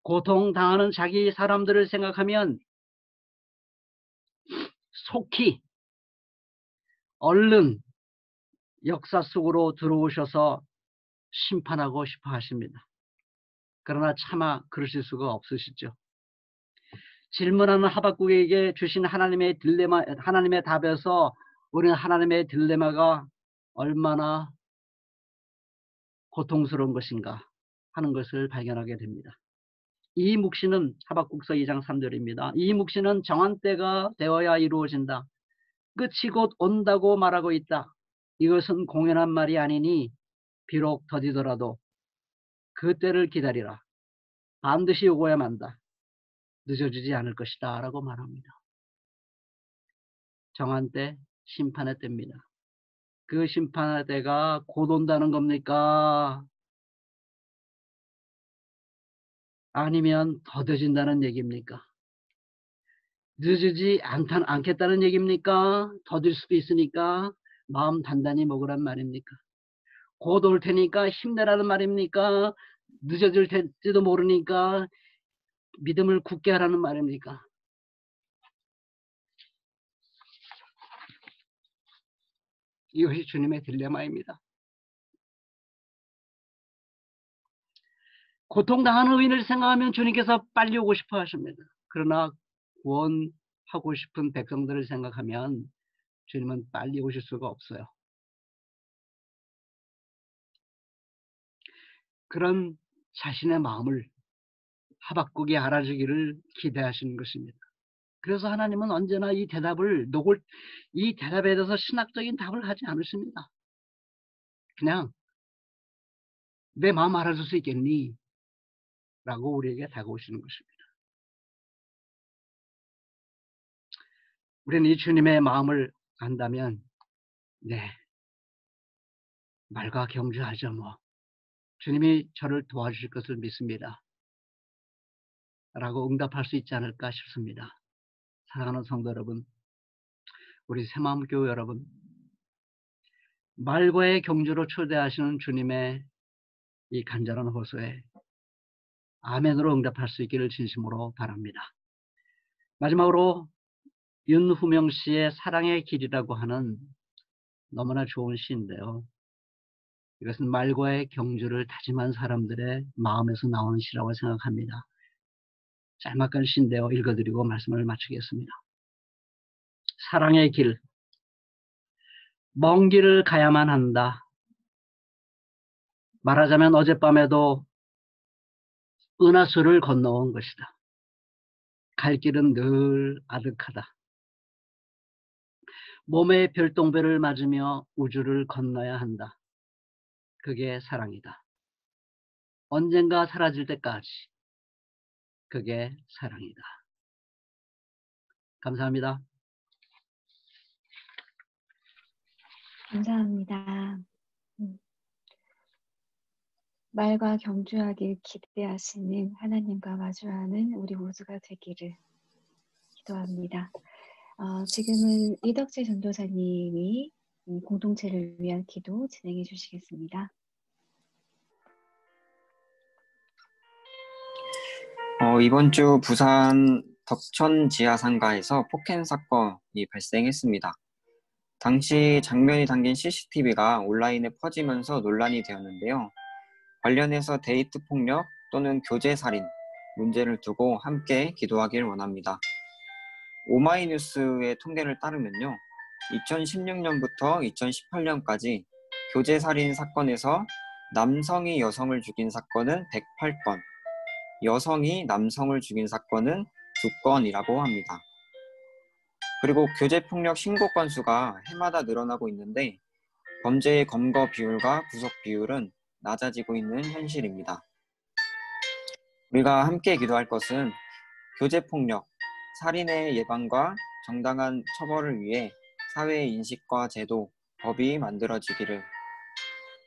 고통당하는 자기 사람들을 생각하면 속히 얼른 역사 속으로 들어오셔서 심판하고 싶어 하십니다. 그러나 차마 그러실 수가 없으시죠. 질문하는 하박국에게 주신 하나님의 딜레마, 하나님의 답에서 우리는 하나님의 딜레마가 얼마나 고통스러운 것인가 하는 것을 발견하게 됩니다. 이 묵시는 하박국서 2장 3절입니다. 이 묵시는 정한 때가 되어야 이루어진다. 끝이 곧 온다고 말하고 있다. 이것은 공연한 말이 아니니 비록 더디더라도 그 때를 기다리라. 반드시 오고야 만다. 늦어지지 않을 것이다 라고 말합니다. 정한 때, 심판의 때입니다. 그 심판의 때가 곧 온다는 겁니까? 아니면 더뎌진다는 얘기입니까? 늦어지지 않겠다는 얘기입니까? 더딜 수도 있으니까 마음 단단히 먹으란 말입니까? 곧 올 테니까 힘내라는 말입니까? 늦어질 텐지도 모르니까 믿음을 굳게 하라는 말입니까? 이것이 주님의 딜레마입니다. 고통당하는 의인을 생각하면 주님께서 빨리 오고 싶어 하십니다. 그러나 구원하고 싶은 백성들을 생각하면 주님은 빨리 오실 수가 없어요. 그런 자신의 마음을 하박국이 알아주기를 기대하시는 것입니다. 그래서 하나님은 언제나 이 대답에 대해서 신학적인 답을 하지 않으십니다. 그냥 내 마음 알아줄 수 있겠니? 라고 우리에게 다가오시는 것입니다. 우리는 이 주님의 마음을 안다면 네, 말과 경주하죠 뭐. 주님이 저를 도와주실 것을 믿습니다. 라고 응답할 수 있지 않을까 싶습니다. 사랑하는 성도 여러분, 우리 새마음교회 여러분, 말과의 경주로 초대하시는 주님의 이 간절한 호소에 아멘으로 응답할 수 있기를 진심으로 바랍니다. 마지막으로 윤후명 씨의 사랑의 길이라고 하는 너무나 좋은 시인데요. 이것은 말과의 경주를 다짐한 사람들의 마음에서 나오는 시라고 생각합니다. 짤막한 시인데요. 읽어드리고 말씀을 마치겠습니다. 사랑의 길, 먼 길을 가야만 한다. 말하자면 어젯밤에도 은하수를 건너온 것이다. 갈 길은 늘 아득하다. 몸에 별똥별을 맞으며 우주를 건너야 한다. 그게 사랑이다. 언젠가 사라질 때까지 그게 사랑이다. 감사합니다. 감사합니다. 말과 경주하길 기대하시는 하나님과 마주하는 우리 모두가 되기를 기도합니다. 지금은 이덕재 전도사님이 공동체를 위한 기도 진행해 주시겠습니다. 이번 주 부산 덕천 지하상가에서 폭행 사건이 발생했습니다. 당시 장면이 담긴 CCTV가 온라인에 퍼지면서 논란이 되었는데요. 관련해서 데이트 폭력 또는 교제 살인 문제를 두고 함께 기도하길 원합니다. 오마이뉴스의 통계를 따르면요. 2016년부터 2018년까지 교제 살인 사건에서 남성이 여성을 죽인 사건은 108건, 여성이 남성을 죽인 사건은 2건이라고 합니다. 그리고 교제폭력 신고 건수가 해마다 늘어나고 있는데 범죄의 검거 비율과 구속 비율은 낮아지고 있는 현실입니다. 우리가 함께 기도할 것은 교제폭력, 살인의 예방과 정당한 처벌을 위해 사회의 인식과 제도, 법이 만들어지기를.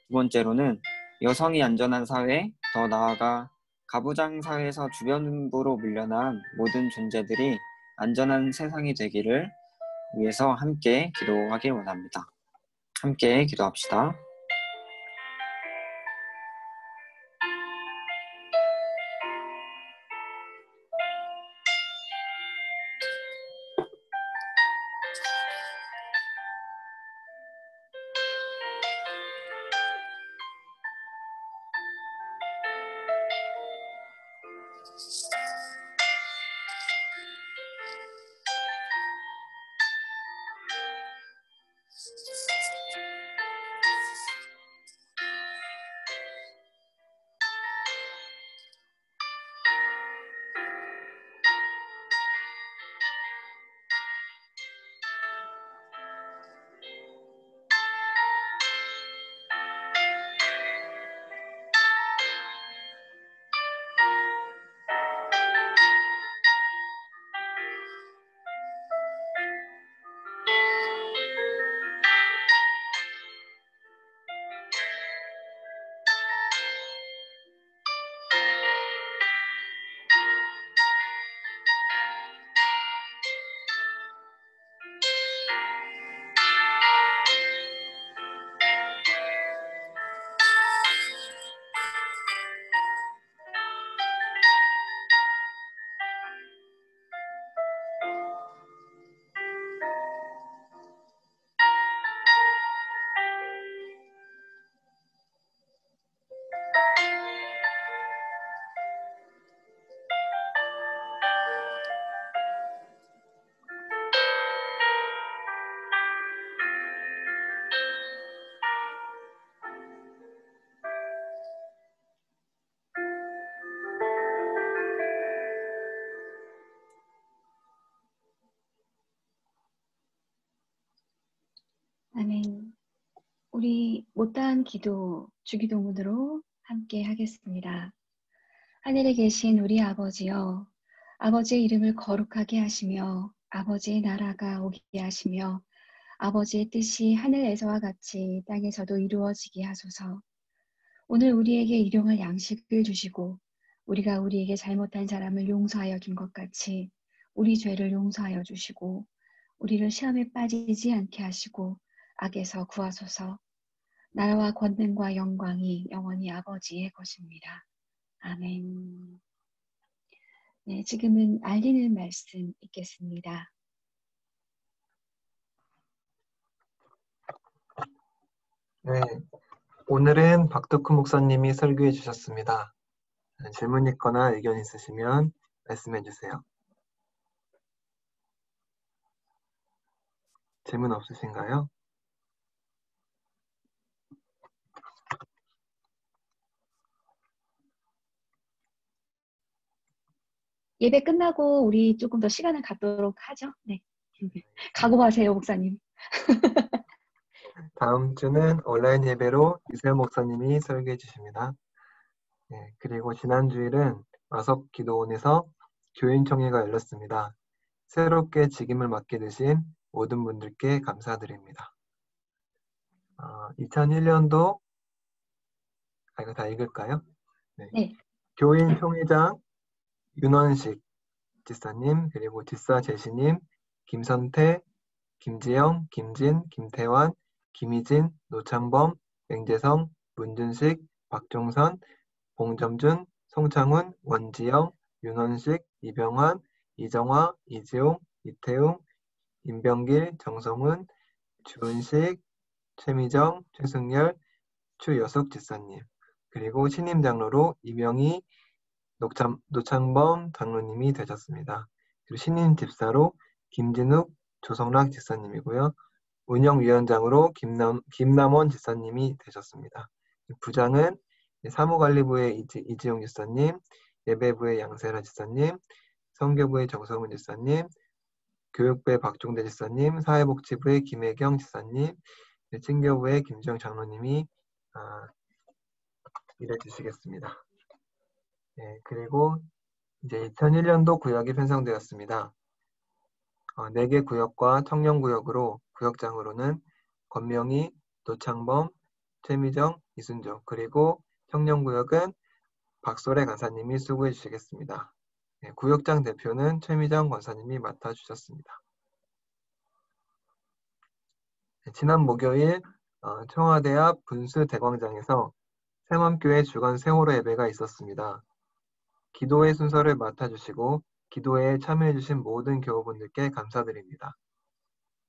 두 번째로는 여성이 안전한 사회, 더 나아가 가부장 사회에서 주변부로 밀려난 모든 존재들이 안전한 세상이 되기를 위해서 함께 기도하길 원합니다. 함께 기도합시다. 아멘. 우리 못다한 기도 주기도문으로 함께 하겠습니다. 하늘에 계신 우리 아버지여, 아버지의 이름을 거룩하게 하시며 아버지의 나라가 오게 하시며 아버지의 뜻이 하늘에서와 같이 땅에서도 이루어지게 하소서. 오늘 우리에게 일용할 양식을 주시고 우리가 우리에게 잘못한 사람을 용서하여 준 것 같이 우리 죄를 용서하여 주시고 우리를 시험에 빠지지 않게 하시고 악에서 구하소서. 나라와 권능과 영광이 영원히 아버지의 것입니다. 아멘. 네, 지금은 알리는 말씀 읽겠습니다. 네, 오늘은 박덕훈 목사님이 설교해 주셨습니다. 질문 있거나 의견 있으시면 말씀해 주세요. 질문 없으신가요? 예배 끝나고 우리 조금 더 시간을 갖도록 하죠. 네. 각오하세요, 목사님. 다음 주는 온라인 예배로 이세현 목사님이 설교해 주십니다. 네, 그리고 지난 주일은 마석 기도원에서 교인총회가 열렸습니다. 새롭게 직임을 맡게 되신 모든 분들께 감사드립니다. 2001년도 이거 다 읽을까요? 네. 교인총회장 윤원식 지사님, 그리고 지사 제시님, 김선태, 김지영, 김진, 김태환, 김희진, 노창범, 맹재성, 문준식, 박종선, 봉점준, 송창훈, 원지영, 윤원식, 이병환, 이정화, 이지용, 이태웅, 임병길, 정성훈, 주은식, 최미정, 최승열, 추여석 지사님, 그리고 신임 장로로 이명희, 노창범 장로님이 되셨습니다. 그리고 신임 집사로 김진욱, 조성락 지사님이고요. 운영위원장으로 김남원 지사님이 되셨습니다. 부장은 사무관리부의 이지용 지사님, 예배부의 양세라 지사님, 선교부의 정성훈 지사님, 교육부의 박종대 지사님, 사회복지부의 김혜경 지사님, 친교부의 김주영 장로님이 일해주시겠습니다. 네, 그리고 이제 2001년도 구역이 편성되었습니다. 4개 구역과 청년구역으로 구역장으로는 권명희, 노창범, 최미정, 이순종, 그리고 청년구역은 박소래 간사님이 수고해 주시겠습니다. 네, 구역장 대표는 최미정 권사님이 맡아주셨습니다. 네, 지난 목요일 청와대 앞 분수대광장에서 새맘교회 주간 세월호 예배가 있었습니다. 기도회 순서를 맡아주시고 기도회에 참여해주신 모든 교우분들께 감사드립니다.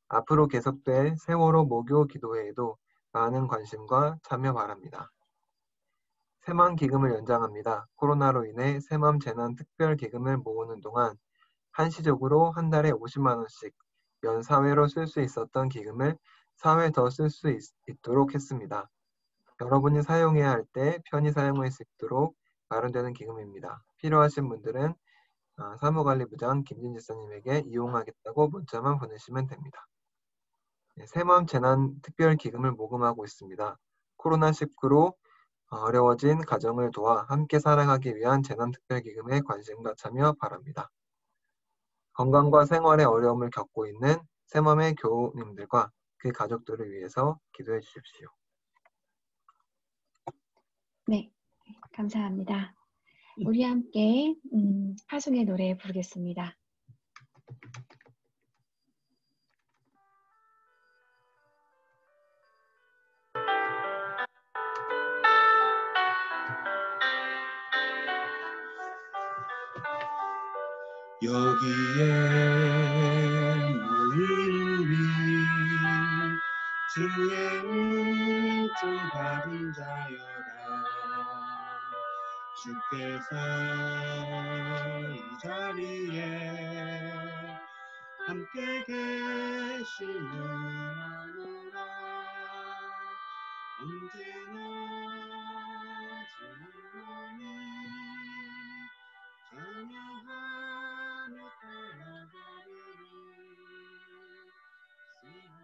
앞으로 계속될 세월호 모교 기도회에도 많은 관심과 참여 바랍니다. 새맘 기금을 연장합니다. 코로나로 인해 새맘 재난 특별 기금을 모으는 동안 한시적으로 한 달에 50만 원씩 연 4회로 쓸 수 있었던 기금을 4회 더 쓸 수 있도록 했습니다. 여러분이 사용해야 할 때 편히 사용할 수 있도록 마련되는 기금입니다. 필요하신 분들은 사무관리부장 김진 지사님에게 이용하겠다고 문자만 보내시면 됩니다. 네, 새마음 재난 특별 기금을 모금하고 있습니다. 코로나19로 어려워진 가정을 도와 함께 살아가기 위한 재난 특별 기금에 관심과 참여 바랍니다. 건강과 생활에 어려움을 겪고 있는 새맘의 교우님들과 그 가족들을 위해서 기도해 주십시오. 네, 감사합니다. 우리 함께 파송의 노래 부르겠습니다. 여기에 모인 우리 주의 은총 받은 자여라. 주께서 이 자리에 함께 계심을 아노라. 언제나 주님만이 찬양하며 따라가리니 시험을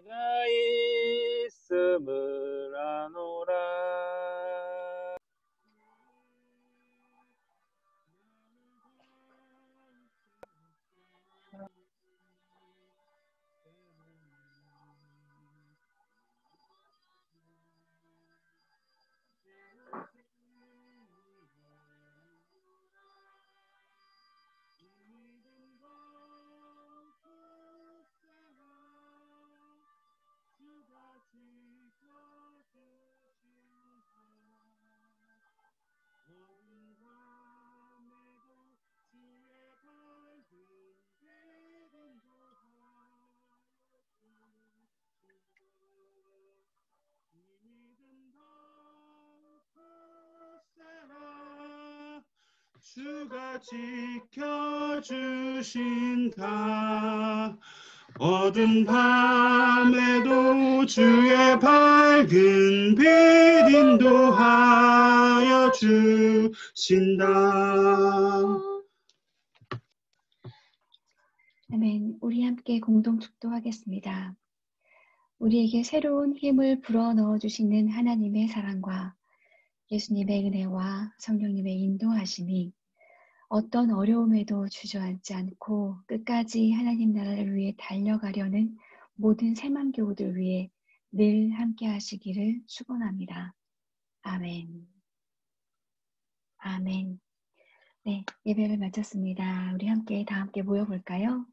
내가 있음을 아노라. 주가 지켜주신다. 어두운 밤에도 주의 밝은 빛 인도하여 주신다. 아멘. 우리 함께 공동 축도하겠습니다. 우리에게 새로운 힘을 불어넣어 주시는 하나님의 사랑과 예수님의 은혜와 성령님의 인도하심이 어떤 어려움에도 주저앉지 않고 끝까지 하나님 나라를 위해 달려가려는 모든 새맘 교우들 위해 늘 함께 하시기를 축원합니다. 아멘. 아멘. 네, 예배를 마쳤습니다. 우리 다 함께 모여볼까요?